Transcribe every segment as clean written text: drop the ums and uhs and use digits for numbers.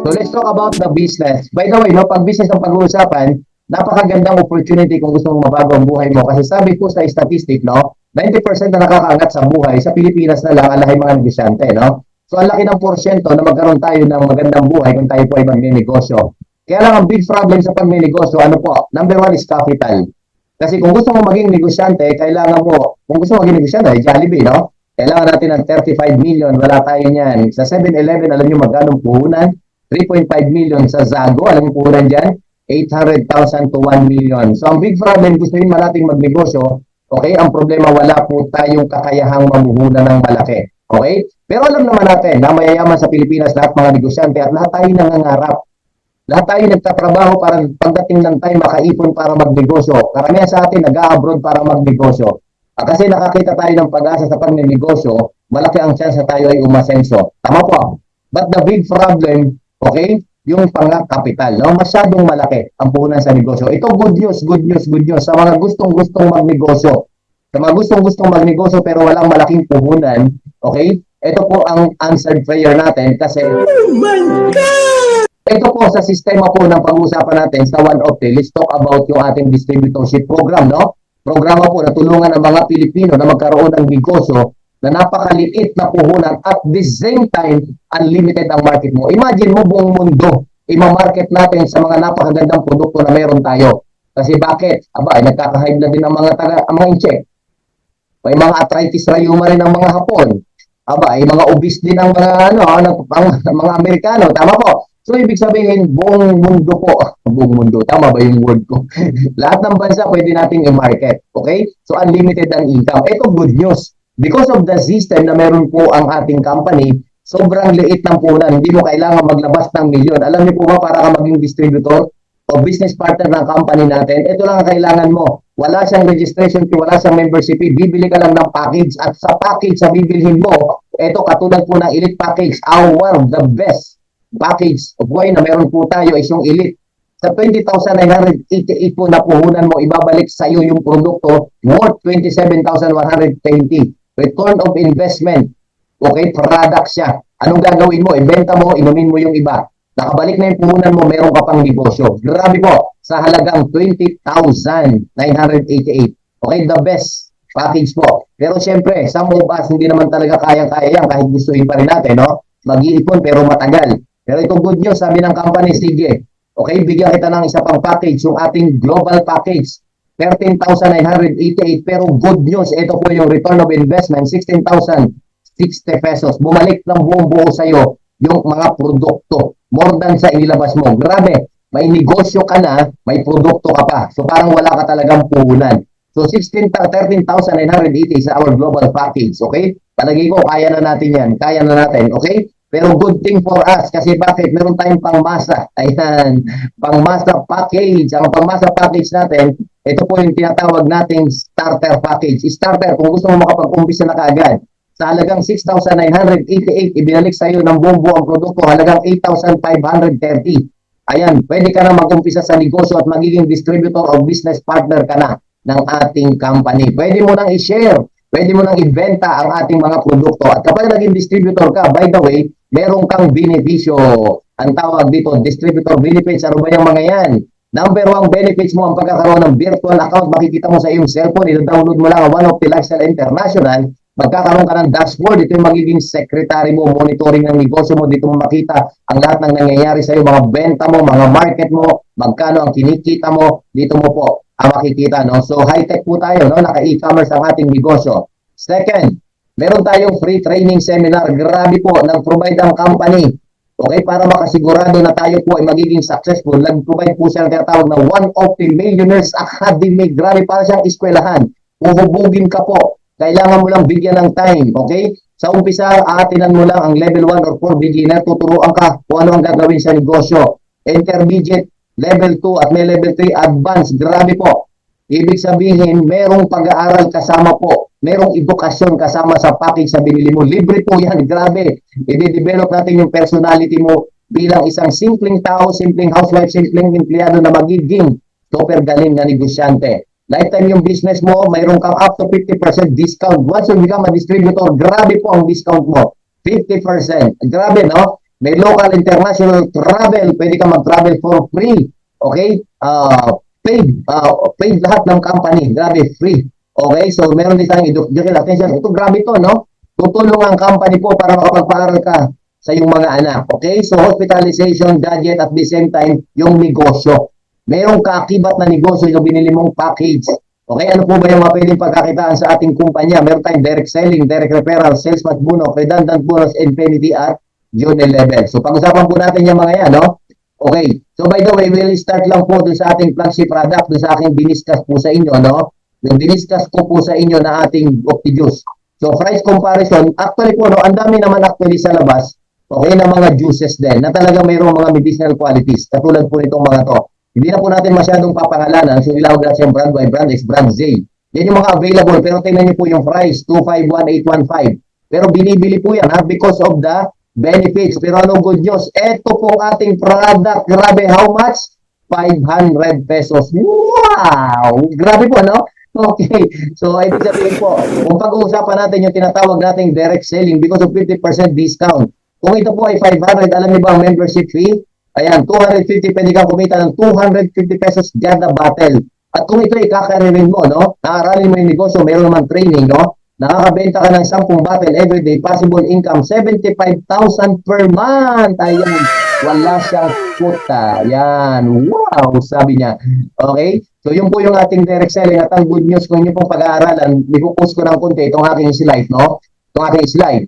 So let's talk about the business. By the way, no, pag business ang pag-uusapan, napakagandang opportunity kung gusto mong mabago ang buhay mo. Kasi sabi po sa statistic, no, 90% na nakakaangat sa buhay, sa Pilipinas na lang, alahay mga negosyante, no? So ang laki ng porsyento na magkaroon tayo ng magandang buhay kung tayo po ay magnenegosyo. Kaya lang ang big problem sa pagnenegosyo, ano po? Number one is capital. Kasi kung gusto mo maging negosyante, kailangan mo, kung gusto mo maging negosyante, ay Jollibee, no? Kailangan natin ng 35 million, wala tayo niyan. Sa 7-Eleven, alam nyo magkano puhunan? 3.5 million sa Zago, alam mo puhunan dyan? 800,000 to 1 million. So ang big problem, gusto rin nating magnegosyo, okay? Ang problema, wala po tayong kakayahang mamuhunan ng malaki. Okay? Pero alam naman natin na mayayaman sa Pilipinas lahat mga negosyante at lahat tayo nangangarap. Lahat tayo nagtatrabaho para pagdating ng time makaipon para magnegosyo. Karamihan sa atin nag-a-abroad para magnegosyo. Kasi nakakita tayo ng pag-asa sa pagnenegosyo, malaki ang chance na tayo ay umasenso. Tama po. But the big problem, okay, yung pang-capital, no? Masyadong malaki ang puhunan sa negosyo. Ito good news, good news, good news sa mga gustong-gustong magnegosyo. Sa mga gustong-gustong magnegosyo pero walang malaking puhunan, okay? Ito po ang answered prayer natin kasi oh my God! Ito po sa sistema po ng pag-uusapan natin sa One Opti. Let's talk about yung ating distributorship program, no? Programa po na tulungan ang mga Pilipino na magkaroon ng negosyo na napakaliit na puhunan at the same time, unlimited ang market mo. Imagine mo buong mundo, ima-market natin sa mga napakagandang produkto na meron tayo. Kasi bakit? Aba, ay nagkaka-high na din ang mga incheck. May mga arthritis rheuma rin ang mga Hapon. Aba, ay mga obese din ang mga mga Amerikano. Tama po. So, ibig sabihin, buong mundo po. Buong mundo. Tama ba yung word ko? Lahat ng bansa pwede nating i-market. Okay? So, unlimited ang income. Ito, good news. Because of the system na meron po ang ating company, sobrang liit ng puhunan. Hindi mo kailangan maglabas ng milyon. Alam niyo po ba, para ka maging distributor o business partner ng company natin, ito lang ang kailangan mo. Wala siyang registration fee, wala siyang membership fee. Bibili ka lang ng package. At sa package sa bibilhin mo, ito katulad po ng Elite Package, the best package of why na meron po tayo is yung Elite. Sa 20,988 po na puhunan mo, ibabalik sa iyo yung produkto worth 27,120. Return of investment. Okay, product siya. Anong gagawin mo? Ibenta mo, inumin mo yung iba. Nakabalik na yung puhunan mo, meron ka pang negosyo. Grabe po, sa halagang 20,988. Okay, the best package po. Pero siyempre, some of us, hindi naman talaga kaya-kaya yan kahit gustuhin pa rin natin, no? Mag-iipon pero matagal. Pero ito good news, sabi ng company, sige, okay, bigyan kita ng isa pang package, yung ating global package, 13,988. Pero good news, ito po yung return of investment, 16,060 pesos. Bumalik ng buong buo sa iyo yung mga produkto. More than sa inilabas mo. Grabe, may negosyo ka na, may produkto ka pa. So parang wala ka talagang puhunan. So 13,980 sa our global package, okay? Palagi ko, kaya na natin yan. Kaya na natin, okay? Pero good thing for us kasi bakit? Meron tayong pangmasa. Ayan, pangmasa package. Ang pangmasa package natin, ito po yung tinatawag nating starter package. Starter, kung gusto mo makapag-umpisa na kaagad, sa halagang 6,988, ibinalik sa iyo ng buong buong produkto, halagang 8,530. Ayan, pwede ka na mag-umpisa sa negosyo at magiging distributor o business partner ka na ng ating company. Pwede mo nang i-share, pwede mo nang ibenta ang ating mga produkto. At kapag naging distributor ka, by the way, meron kang benepisyo. Ang tawag dito, distributor benefits. Ano ba yung mga yan? Number 1 benefits mo ang pagkakaroon ng virtual account. Makikita mo sa iyong cellphone. I-download mo lang ang One Opti Lifestyle International. Magkakaroon ka ng dashboard. Ito yung magiging secretary mo, monitoring ng negosyo mo. Dito mo makita ang lahat ng nangyayari sa iyo, mga benta mo, mga market mo, magkano ang kinikita mo. Dito mo po ang makikita, no? So high-tech po tayo, no? Naka-e-commerce ang ating negosyo. Second, meron tayong free training seminar. Grabe po, nag-provide ang company. Okay, para makasigurado na tayo po ay magiging successful, nag-provide po siya ng tinatawag na One Opti Millionaires Academy. Grabe, para siyang eskwelahan. Uhubugin ka po. Kailangan mo lang bigyan ng time. Okay? Sa umpisa, aatinan mo lang ang level 1 or 4 beginner. Tuturuan ka kung ano ang gagawin sa negosyo. Intermediate, level 2 at may level 3 advanced. Grabe po. Ibig sabihin, merong pag-aaral kasama po. Merong edukasyon kasama sa package sa binili mo. Libre po yan. Grabe. I-develop natin yung personality mo bilang isang simpleng tao, simpleng housewife, simpleng empleyado na magiging super galing na negosyante. Lifetime yung business mo, mayroon kang up to 50% discount. Once you become a distributor, grabe po ang discount mo. 50%. Grabe, no? may local, international travel, pwede ka mag-travel for free. Okay? Paid lahat ng company. Grabe, free. Okay? So, meron din tayong educational attention. Ito, grabe to, no? Tutulong ang company po para makapagpaaral ka sa iyong mga anak. Okay? So, hospitalization, gadget, at the same time, yung negosyo. Mayroong kaakibat na negosyo yung binili mong package. Okay, ano po ba yung mga pwedeng pagkakitaan sa ating kumpanya? Meron tayong direct selling, direct referral, sales match bonus, redundant bonus, infinity at journey level. So, pag-usapan po natin yung mga yan, no? Okay. So, by the way, we'll start lang po dun sa ating flagship product, dun sa aking diniscuss po sa inyo, no? Yung diniscuss ko po sa inyo na ating Opti-Juice. So, price comparison, actually po, no, ang dami naman actually sa labas, okay, na mga juices din, na talaga mayroong mga medicinal qualities, katulad po nitong mga to. Hindi na po natin masyadong papangalanan. So, ilawag siyang brand Y, brand X, brand Z. Yan yung mga available. Pero tingnan niyo po yung price, 251,815. Pero binibili po yan, ha, because of the benefits. Pero anong good news? Ito pong ating product. Grabe, how much? 500 pesos. Wow! Grabe po, no? Okay. So, ibig sabihin po, kung pag-uusapan natin yung tinatawag nating direct selling because of 50% discount. Kung ito po ay 500, alam niyo ba ang membership fee? Ayan, 250, pwede kang kumita ng 250 pesos kada battle. At kung ito ikakaririn mo, no? Naaralin mo yung negosyo, mayroon naman training, no? Nakakabenta ka ng 10 battle everyday, possible income, 75,000 per month. Ayan, wala siyang puta. Ayan, wow, sabi niya. Okay? So, yun po yung ating direct selling. At ang good news, kung yun pong pag-aaralan, ipupost ko ng konti itong aking slide, no? Itong aking slide.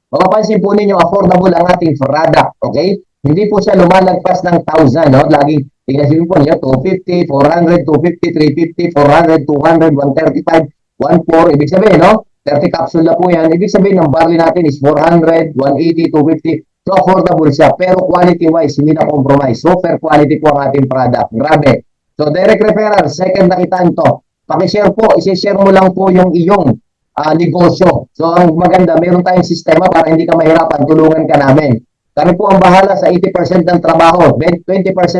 Mapapansin po ninyo, affordable ang ating product, okay? Hindi po siya lumalagpas ng 1,000, no? Laging, tingnan po niyo, 250, 400, 250, 350, 400, 200, 135, 14. Ibig sabihin, no? 30 capsule na po yan. Ibig sabihin, ng barley natin is 400, 180, 250. So, affordable siya. Pero quality-wise, hindi na compromise. So, fair quality po ang ating product. Grabe. So, direct referral, second nakitaan to. Pakishare po, isi-share mo lang po yung iyong negosyo. So, ang maganda, meron tayong sistema para hindi ka mahirapan, tulungan ka namin. Kami po ang bahala sa 80% ng trabaho. 20%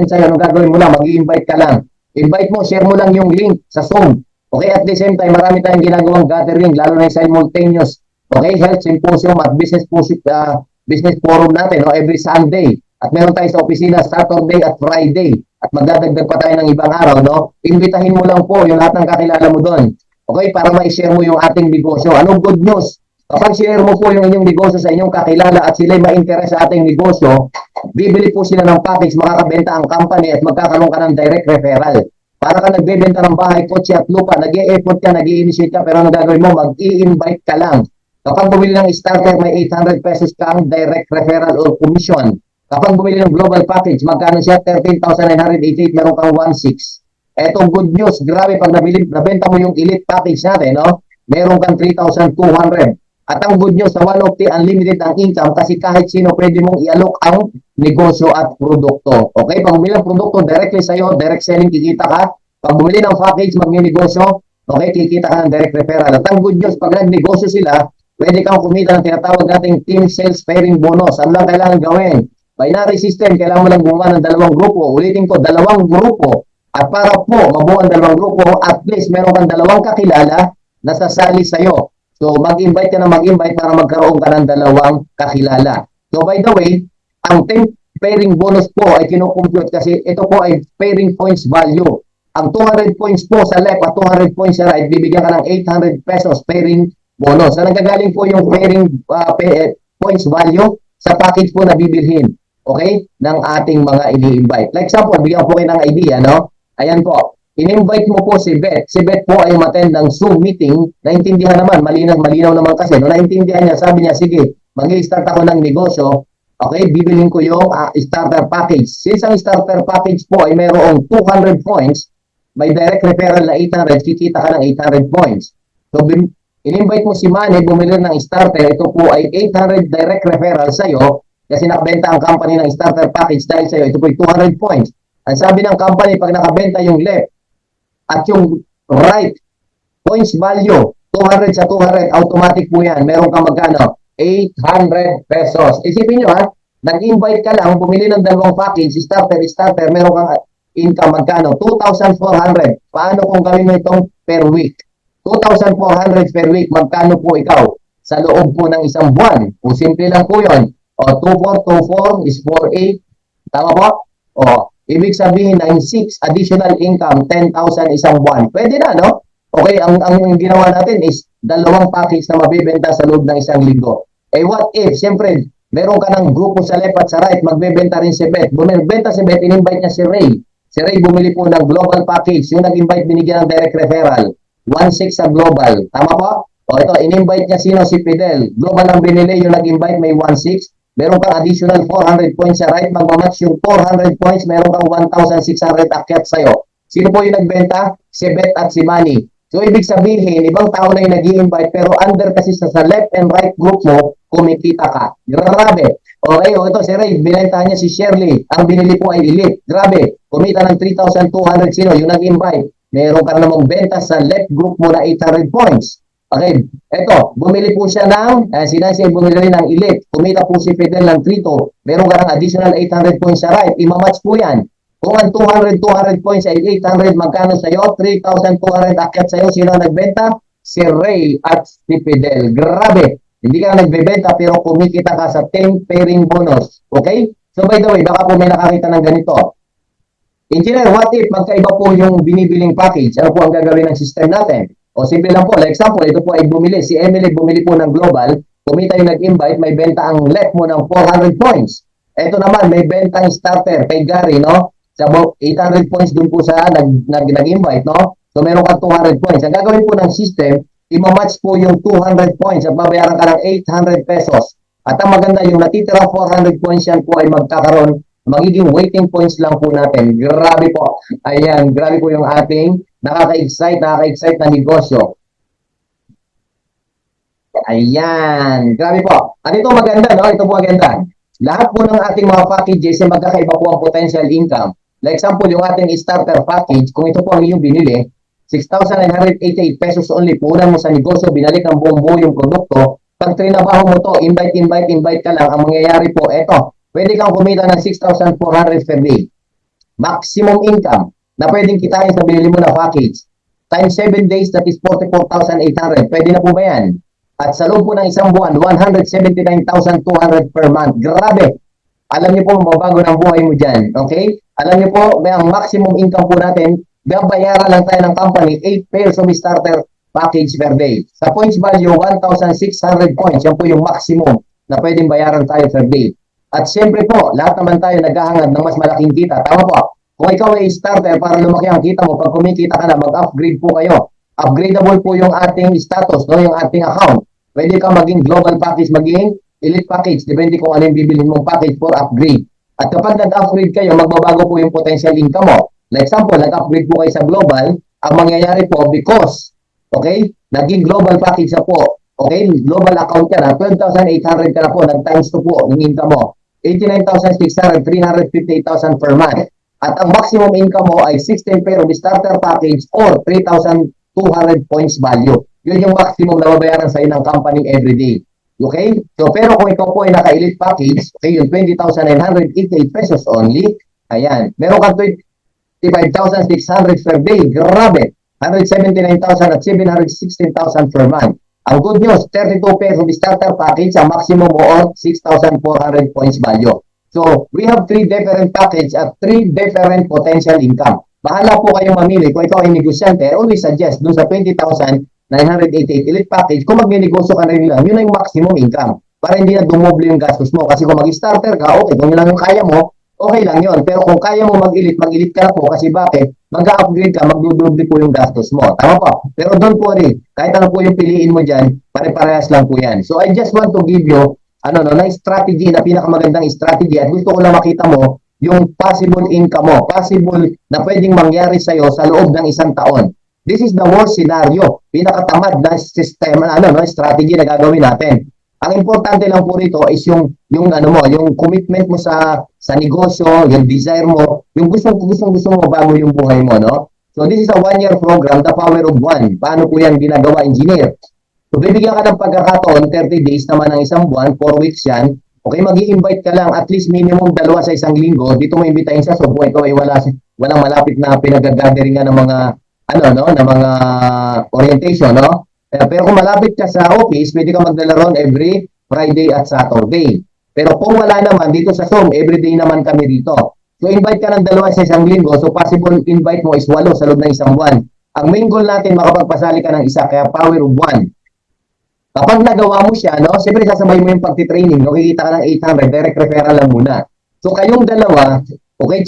sa'yo, anong gagawin mo lang? Mag-i-invite ka lang. Invite mo, share mo lang yung link sa Zoom. Okay, at the same time, marami tayong ginagawang gathering, lalo na yung simultaneous, okay, health symposium at business forum natin, no, every Sunday. At meron tayo sa opisina Saturday at Friday. At magdadagdag pa tayo ng ibang araw, no? Imbitahin mo lang po yung lahat ng kakilala mo doon. Okay, para ma-share mo yung ating negosyo. Anong good news? Kapag share mo po yung inyong negosyo sa inyong kakilala at sila'y ma-interest sa ating negosyo, bibili po sila ng package, makakabenta ang company at magkakaroon ka ng direct referral. Para ka nagbebenta ng bahay, kotse at lupa, nag-i-effort ka, nag-i-initiate ka, pero ang gagawin mo, mag-i-invite ka lang. Kapag bumili ng starter, may 800 pesos kang direct referral or commission. Kapag bumili ng global package, magkano siya? 13,988, meron kang 1,600. Etong good news, grabe, pag nabenta mo yung elite package natin, no? Meron kang 3,200. At ang good news, sa one of the unlimited ang income kasi kahit sino pwede mong i-alok ang negosyo at produkto. Okay? Pag bumili ng produkto, directly sa'yo, direct selling, kikita ka. Pag bumili ng package, mag-negosyo, okay, kikita ka ng direct referral. At ang good news, pag nag-negosyo sila, pwede kang kumita ng tinatawag nating team sales pairing bonus. Ano lang kailangan gawin? Binary system, kailangan mo lang gumawa ng 2 grupo. Ulitin ko, 2 grupo. At para po mabuo ang 2 grupo, at least meron kang 2 kakilala na sasali sa'yo. So, mag-invite ka na mag-invite para magkaroon ka ng 2 kakilala. So, by the way, ang 10 pairing bonus po ay kinukompute kasi ito po ay pairing points value. Ang 200 points po sa left at 200 points sa right, bibigyan ka ng 800 pesos pairing bonus. So, nagagaling po yung pairing points value sa package po na bibilhin. Okay? Ng ating mga ini-invite. Like example, bigyan po kayo ng idea, no? Ayan po. In-invite mo po si Beth. Si Beth po ay umattend ng Zoom meeting. Naintindihan naman, malinaw naman kasi. No, naintindihan niya, sabi niya, sige, mag-i-start ako ng negosyo. Okay, bibilhin ko yung starter package. Since ang starter package po ay mayroong 200 points, may direct referral na 800, kikita ka ng 800 points. So, in-invite mo si Manny, bumili ng starter. Ito po ay 800 direct referral sa'yo kasi nakabenta ang company ng starter package dahil sa'yo. Ito po ay 200 points. Ang sabi ng company, pag nakabenta yung left, at yung right, points value, 200 sa 200, automatic po yan. Meron kang magkano? 800 pesos. Isipin nyo ha, nag-invite ka lang, bumili ng 2 package, starter, meron kang income magkano? 2,400. Paano kung gawin mo itong per week? 2,400 per week, magkano po ikaw? Sa loob po ng isang buwan. O simple lang po yun. O, 2424 is 48. Tama po? O, ibig sabihin 96 additional income, 10,000 isang buwan. Pwede na, no? Okay, ang ginawa natin is dalawang package na mabibenta sa loob ng isang linggo. Eh, what if, siyempre, meron ka ng grupo sa left at sa right, magbebenta rin si Beth. Bumibenta si Beth, in-invite niya si Ray. Si Ray bumili po ng global package. Yung nag-invite, binigyan ng direct referral. 1.6 sa global. Tama po? O ito, in-invite niya sino? Si Fidel. Global ang binili, yung nag-invite may 1.6. Meron kang additional 400 points sa right. Magmamatch yung 400 points, meron kang 1,600 akyat sa'yo. Sino po yung nagbenta? Si Beth at si Manny. So, ibig sabihin, ibang tao na yung nag-i-invite, pero under kasi sa left and right group mo, kumikita ka. Grabe. Okay, o ito si Ray, binentahan niya si Shirley. Ang binili po ay Elite. Grabe, kumita ng 3,200. Sino? Yung nag-invite. Meron ka namang benta sa left group mo na 800 points. Okay, eto, bumili po siya ng, si Nancy bumili rin ng Elite. Kumita po si Fidel ng 3-2. Meron ka ng additional 800 points sa right. Imamatch po yan. Kung ang 200 points ay 800, magkano sa'yo? 3,200 akyat sa'yo. Sino nagbenta? Si Ray at si Fidel. Grabe. Hindi ka nagbebenta pero kumikita ka sa 10 pairing bonus. Okay? So by the way, baka po may nakakita ng ganito. Engineer, what if magkaiba po yung binibiling package? Ano po ang gagawin ng system natin? O simple lang po. Like example, ito po ay bumili. Si Emily bumili po ng global. Kumita yung nag-invite, may benta ang left mo ng 400 points. Ito naman, may benta ang starter kay Gary, no? Sa 800 points dun po sa nag-invite, no? So, meron ka 200 points. Ang gagawin po ng system, i-match po yung 200 points at babayaran ka ng 800 pesos. At ang maganda, yung natitira 400 points yan po ay magkakaroon, magiging waiting points lang po natin. Grabe po. Ayan, grabe po yung ating nakaka-excite na negosyo. Ayan, grabe po. Ano ito maganda, no? Ito po maganda. Lahat po ng ating mga packages ay magkakaiba po ang potential income. Like example, yung ating starter package, kung ito po ang iyong binili, 6,988 pesos only, punan mo sa negosyo, binalik ng buong-buo yung produkto. Pag trinabaho mo to, invite ka lang, ang mangyayari po, eto, pwede kang kumita ng 6,400 per day. Maximum income na pwedeng kitain sa binili mo na package. Times 7 days, that is 44,800. Pwede na po ba yan? At sa loob po ng isang buwan, 179,200 per month. Grabe! Alam niyo po, mababago ng buhay mo dyan. Okay? Alam niyo po, may ang maximum income po natin, babayaran lang tayo ng company 8 pairs of starter package per day. Sa points value, 1,600 points. Yan po yung maximum na pwedeng bayaran tayo per day. At siyempre po, lahat naman tayo naghahangad ng mas malaking kita. Tama po. Kung ikaw ay starter para lumaki ang kita mo, pag kumikita ka na, mag-upgrade po kayo. Upgradable po yung ating status, no? Yung ating account. Pwede ka maging global package, maging elite package. Depende kung ano yung bibilhin mong package for upgrade. At kapag nag-upgrade kayo, magbabago po yung potential income mo. Like example, nag-upgrade po kayo sa global, ang mangyayari po because, okay, naging global package na po. Okay, global account ka na, 12,800 ka na po, nag-times 2 po ng income mo. 89,600, 358,000 per month. At ang maximum income mo ay 16 pair of starter package or 3,200 points value. Yun yung maximum na babayaran sa ng company everyday. Okay? So, pero kung ikaw po ay naka-elite package, okay, yung 20,988 pesos only, ayan, meron kang 25,600 per day. Grabe! 179,000 at 716,000 per month. Ang good news, 32 pesos of starter package, ang maximum mo or 6,400 points value. So, we have 3 different package at 3 different potential income. Bahala po kayong mamili. Kung ikaw ay negosyante, always suggest dun sa 20,988 elite package, kung mag-negosyo ka na rin lang, yun ang maximum income. Para hindi na dumoble yung gastos mo. Kasi kung mag-starter ka, okay, kung yun lang yung kaya mo, okay lang yun. Pero kung kaya mo mag-elite ka na po. Kasi bakit? Mag-upgrade ka, magdudoble po yung gastos mo. Tama po. Pero doon po rin, kahit ano po yung piliin mo dyan, pare-parehas lang po yan. So I just want to give you, na strategy, na pinakamagandang strategy. At gusto ko lang makita mo, yung possible income mo, possible na pwedeng mangyari sa'yo sa loob ng isang taon. This is the worst scenario. Pinakatamad na system, strategy na gagawin natin. Ang importante lang po rito is yung commitment mo sa negosyo, yung desire mo, yung gusto mo bago yung buhay mo, no? So this is a 1-year program, the power of 1. Paano po yan ginagawa, engineer? So bibigyan ka ng pagkakataon, 30 days naman ang isang buwan, 4 weeks yan. Okay, mag-i-invite ka lang at least minimum 2 sa isang linggo. Dito mo imbitahin siya. So kung ikaw ay walang malapit na pinag-gatheringan ng mga ng mga orientation, no? Pero kung malapit ka sa office, pwede ka magdala ron every Friday at Saturday. Pero kung wala naman, dito sa Zoom, everyday naman kami dito. So invite ka ng dalawa sa isang linggo, so possible invite mo is 8 sa loob ng isang buwan. Ang main goal natin, makapagpasali ka ng isa, kaya power of 1. Kapag nagawa mo siya, no, siyempre sasabay mo yung pagtitraining, no, kikita ka ng 800, direct referral lang muna. So kayong dalawa, okay,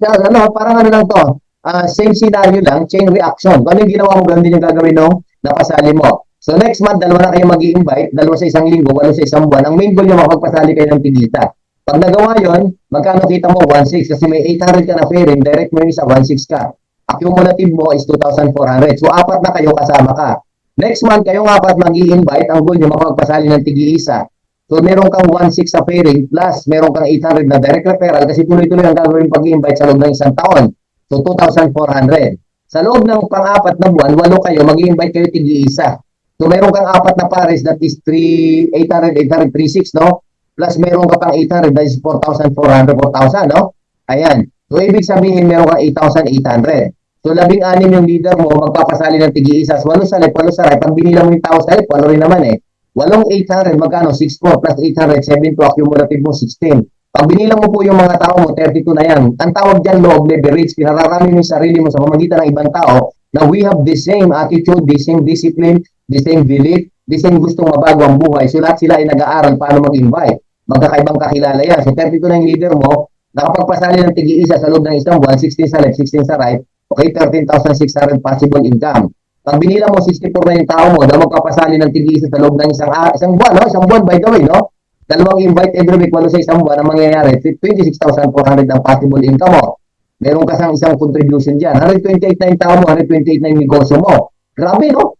ano, parang ano lang to, same scenario lang, chain reaction. Kung ano yung ginawa mo, ganun din yung gagawin no, napasali mo. So next month, dalawa na kayo mag-i-invite, dalawa sa isang linggo, 8 sa isang buwan. Ang main goal nyo, makapagpasali kayo ng tigita. Pag nagawa yon, magkano kita mo? 1.6 kasi may 800 ka na fairing, direct mo yung isa, 1.6 ka. Accumulative mo is 2,400. So apat na kayo kasama ka. Next month, kayong apat mag-i-invite, ang goal nyo, makapagpasali ng tigi-isa. So meron kang 1.6 sa pairing, plus meron kang 800 na direct referral kasi tuloy-tuloy ang gagawin pag-i-invite sa loob ng isang taon. So 2,400. Sa loob ng pang-apat na buwan, 8 kayo, mag-i-invite kayo tig-iisa. So meron kang apat na pares, that is 800, 3,600, no? Plus meron ka pang 800, that is 4,400, 4,000, no? Ayan. So ibig sabihin, meron kang 8,800. So 16 yung leader mo, magpapasali ng tig-iisa. 8 sa left, 8 sa right. Pag binilang mo yung tao sa left, 8 rin naman eh. 8,800, magkano? 6,4 plus 800, 7 to accumulative mo, 16. Pag binilang mo po yung mga tao mo, 32 na yan. Ang tawag dyan, law of leverage. Pinararami mo yung sarili mo sa pamagitan ng ibang tao na we have the same attitude, the same discipline, the same belief, the same gustong mabago ang buhay. So lahat sila ay nag-aaral paano mag-invite. Magkakaibang kakilala yan. So 32 na yung leader mo, nakapagpasali ng tig-iisa sa loob ng isang buwan, 16 sa left, 16 sa right, okay, 13,600 possible income. Pag binila mo 64 na yung tao mo, daw magpapasali ng tig-iisa sa loob ng isang buwan, no? Isang buwan, by the way, no? Dalawang invite every week, 8 sa isang buwan, ang mangyayari, 26,400 ang possible income mo. Meron ka isang contribution dyan. 128 na yung tao mo, 128 na yung negosyo mo. Grabe, no?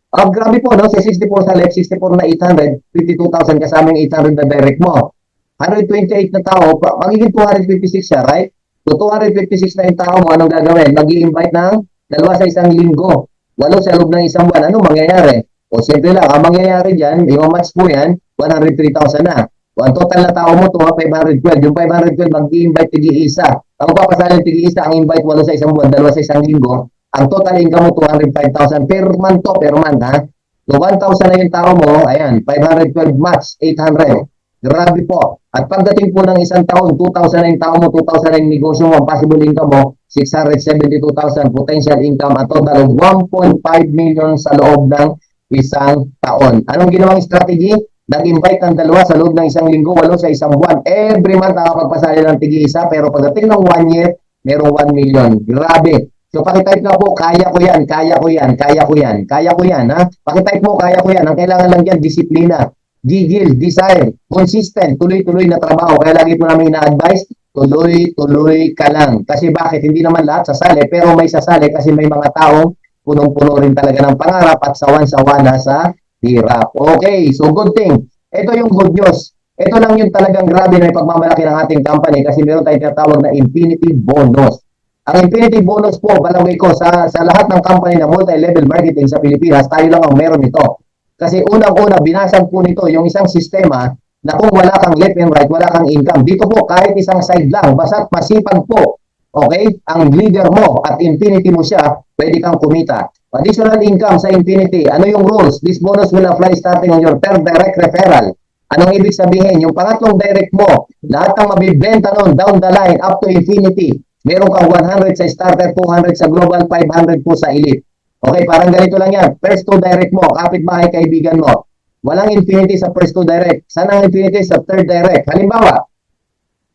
Grabe po, no? Sa 64 sa left, 64 na 800, 52,000 kasama yung 800 na direct mo. 128 na tao, magiging 256 siya, right? So 256 na yung tao mo, anong gagawin? Mag-i-invite ng dalawa sa isang linggo. 8 sa loob ng isang buwan. Anong mangyayari? O siyempre lang, ang mangyayari dyan, i-match mo yan, 103,000 na. O ang total na tao mo, 512. Yung 512, mag-i-invite tig-iisa. Ang papasali ng tig-iisa, ang invite 8 sa isang buwan, 2 sa isang linggo. Ang total income mo, 205,000 per month to, per month, ha? So 1,000 na yung tao mo, ayan, 512 match, 800. Grabe po. At pagdating po ng isang taon, 2,000 na yung tao mo, 2,000 na yung negosyo mo, ang possible income mo, 672,000 potential income, at total of 1.5 million sa loob ng isang taon. Anong ginawang strategy? Nag-invite ng dalawa sa loob ng isang linggo, 8 sa isang buwan. Every month nakapagpasali ng tig-isa, pero pagdating ng 1 year, merong 1 million. Grabe. So pakitype na po, kaya ko yan, kaya ko yan, kaya ko yan, kaya ko yan, ha? Pakitype mo, kaya ko yan. Ang kailangan lang dyan, disiplina. Gigil, desire, consistent, tuloy-tuloy na trabaho. Kaya lagi po namin ina-advise, tuloy-tuloy ka lang. Kasi bakit? Hindi naman lahat sasali, pero may sasali kasi may mga taong punong-puno rin talaga ng pangarap at sawan-sawa na sa hirap. Okay, so good thing. Ito yung good news. Ito lang yung talagang grabe na ipagmamalaki ng ating company kasi meron tayong tinatawag na infinity bonus. Ang infinity bonus po, balaway ko, sa lahat ng company na multi-level marketing sa Pilipinas, tayo lang ang meron ito. Kasi unang-una, binasag po nito yung isang sistema na kung wala kang left and right, wala kang income. Dito po, kahit isang side lang, basta't masipag po, okay, ang leader mo at infinity mo siya, pwede kang kumita. Additional income sa infinity, ano yung rules? This bonus will apply starting on your third direct referral. Anong ibig sabihin? Yung pangatlong direct mo, lahat ng mabibenta nun down the line up to infinity, meron kang 100 sa starter, 200 sa global, 500 po sa elite. Okay, parang ganito lang yan. First 2 direct mo, kapitbahay, kaibigan mo. Walang infinity sa first 2 direct. Saan ang infinity sa third direct? Halimbawa,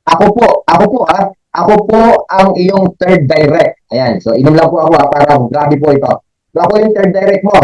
ako po ang iyong third direct. Ayan, so inom lang po ako para grabe po ito. So ako yung third direct mo.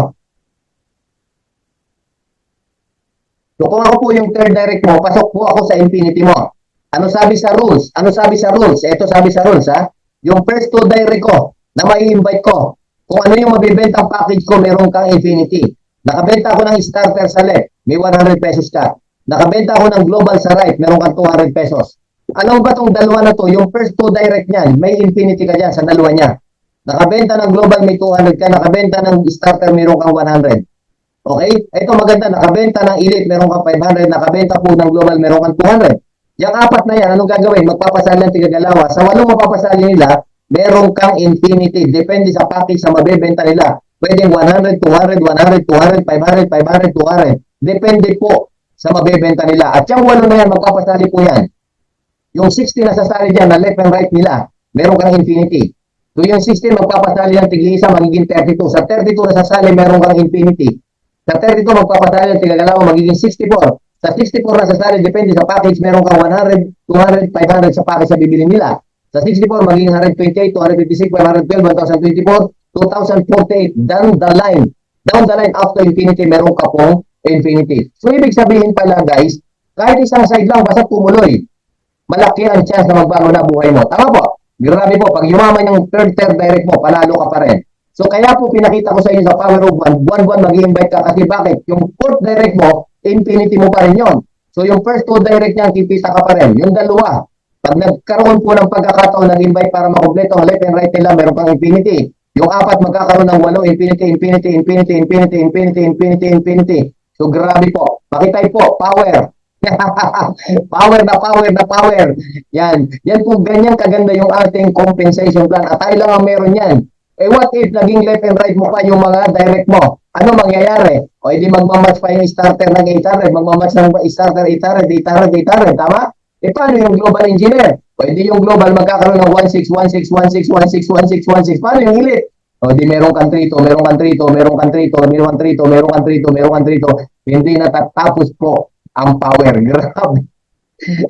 So kung ako po yung third direct mo, pasok po ako sa infinity mo. Ano sabi sa rules? Ito sabi sa rules, ha? Yung first 2 direct ko na mai-invite ko, kung ano yung mabibentang package ko, meron kang infinity. Nakabenta ako ng starter sa left, may 100 pesos ka. Nakabenta ako ng global sa right, meron kang 200 pesos. Alam mo ba itong dalawa na to, yung first 2 direct niyan, may infinity ka dyan sa dalawa niya. Nakabenta ng global, may 200 ka. Nakabenta ng starter, meron kang 100. Okay? Ito maganda, nakabenta ng elite, meron kang 500. Nakabenta po ng global, meron kang 200. Yung apat na yan, anong gagawin? Magpapasali ng tigagalawa. Sa 8 mapapasali nila, meron kang infinity. Depende sa package sa mabebenta nila. Pwedeng 100, 200, 100, 200, 500, 500, 200. Depende po sa mabebenta nila. At yung 8 na yan, magpapasali po yan. Yung 60 na sasali dyan na left and right nila, meron kang infinity. So yung 16 magpapasali ng tig-isa, magiging 32. Sa 32 na sasali, meron kang infinity. Sa 32 magpapasali ng tig-galaw, magiging 64. Sa 64 na sasali, depende sa package, meron kang 100, 200, 500 sa package sa bibili nila. Sa 64, magiging 128, 256, 512, 1024, 2048. Down the line. Down the line after infinity, meron ka pong infinity. So ibig sabihin pala guys, kahit isang side lang, basta tumuloy, malaki ang chance na magbago na buhay mo. Tama po. Grabe po, pag yumaman yung third direct mo, panalo ka pa rin. So kaya po pinakita ko sa inyo sa Power of One, buwan-buwan mag-i-invite ka kasi bakit? Yung fourth direct mo, infinity mo pa rin yun. So yung first 2 direct niya, kikita ka pa rin. Yung dalawa, pag nagkaroon po ng pagkakataon nag-invite para makompleto ang left and right nila, meron pang infinity. Yung 4 magkakaroon ng 8, infinity. So grabe po. Pakitay po, power. Power na power na power. Yan. Yan po ganyan kaganda yung ating compensation plan. At tayo lang ang meron yan. Eh what if naging left and right mo pa yung mga direct mo? Ano mangyayari? O edi magmamatch pa yung starter ng 800, magmamatch ng starter 800. Tama? E paano yung global engineer? O edi yung global magkakaroon ng 16. Paano yung elite? O di meron kang trito. Hindi natatapos po ang power. Grabe.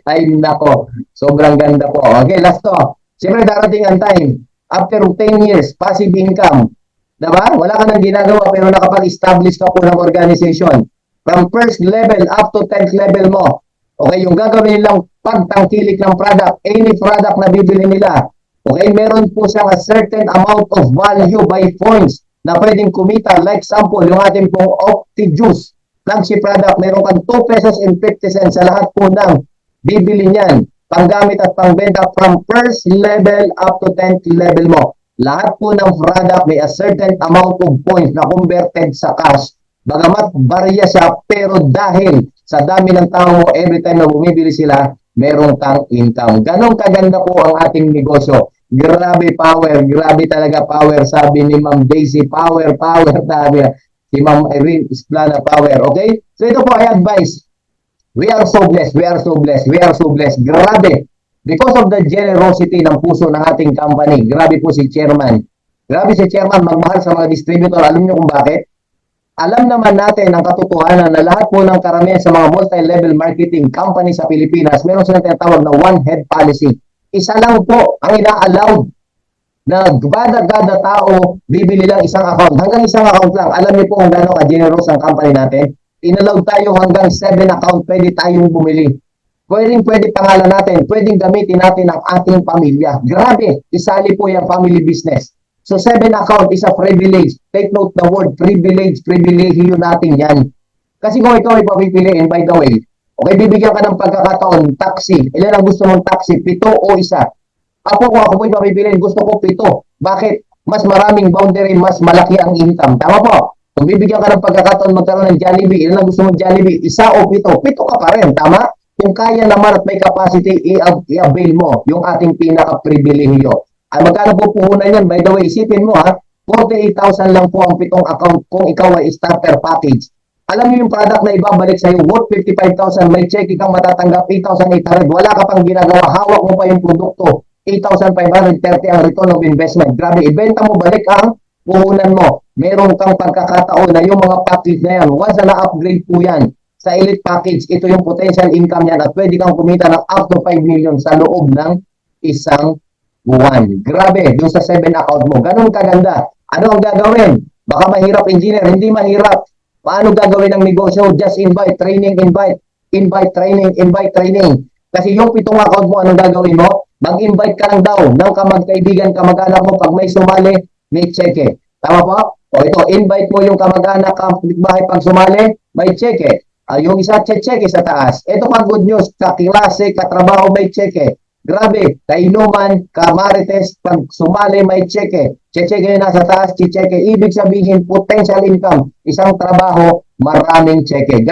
Ay nako. Sobrang ganda po. Okay, last to. Siyempre darating ang time. After 10 years, passive income. Diba? Wala ka nang ginagawa pero nakapag-establish ka po ng organization. From first level up to 10th level mo. Okay, yung gagawin nilang pagtangkilik ng product, any product na bibili nila. Okay, meron po siyang a certain amount of value by points na pwedeng kumita. Like sample, yung ating pong Opti-Juice flagship product, meron kang 2 pesos and 50 cents sa lahat po ng bibili niyan. Panggamit at pangbenta from first level up to 10th level mo. Lahat po ng product may a certain amount of points na converted sa cash. Bagamat barya siya, pero dahil sa dami ng tao mo, every time na bumibili sila, meron kang income. Ganon kaganda po ang ating negosyo. Grabe power, grabe talaga power, sabi ni Ma'am Daisy, power, sabi si Ma'am Irene Isplana, power. Okay? So ito po ay advice. We are so blessed. Grabe. Because of the generosity ng puso ng ating company. Grabe po si Chairman. Magmahal sa mga distributor. Alam niyo kung bakit? Alam naman natin ang katotohanan na lahat po ng karamihan sa mga multi-level marketing company sa Pilipinas, meron silang tinatawag na one-head policy. Isa lang po ang ina-allowed na gada tao bibili lang isang account. Hanggang isang account lang. Alam niyo po kung gaano ka-generous ang company natin. Inallow tayo hanggang 7 account, pwede tayong bumili. Pwede pangalan natin, pwedeng gamitin natin ang ating pamilya. Grabe, isali po yung family business. So 7 account is a privilege. Take note the word privilege, privilehiyo natin yan. Kasi kung ikaw ay papipiliin, by the way, okay, bibigyan ka ng pagkakataon, taxi. Ilan ang gusto mong taxi? 7 o 1? Kung ako po'y papipiliin, gusto ko 7. Bakit? Mas maraming boundary, mas malaki ang income. Tama po? Kung bibigyan ka ng pagkakataon magkaroon ng Jollibee, ilan ang gusto mong Jollibee? 1 o 7? 7 ka pa rin, tama? Kung kaya naman at may capacity, i-avail mo yung ating pinaka-pribilehiyo. Ay magkano po puhunan yan? By the way, isipin mo 48,000 lang po ang 7 account kung ikaw ay starter package. Alam niyo yung product na ibabalik sa'yo, worth 55,000, may check kang matatanggap 8,800, wala ka pang ginagawa, hawak mo pa yung produkto, 8,530 ang return of investment. Grabe, ibenta mo, balik ang puhunan mo. Meron kang pagkakataon na yung mga package na yan, once na na-upgrade po yan sa elite package, ito yung potential income yan at pwede kang kumita ng up to 5 million sa loob ng isang buwan. Grabe, yung sa 7 account mo. Ganun kaganda. Ano ang gagawin? Baka mahirap engineer, hindi mahirap. Paano gagawin ang negosyo? Just invite, training, invite, training. Kasi yung 7 account mo, anong gagawin mo? Mag-invite ka lang daw ng kamag-kaibigan, kamag-anak mo. Pag may sumali, may cheque. Tama po? O ito, invite mo yung kamag-anak, kapitbahay, pag sumali, may cheque. Yung isa, cheque sa taas. Ito pa good news, kaklase, katrabaho, may cheque. Grabe, kainuman, kamarites, pag sumali, may cheque. Cheque yun nasa taas, cheque. Ibig sabihin, potential income. Isang trabaho, maraming cheque.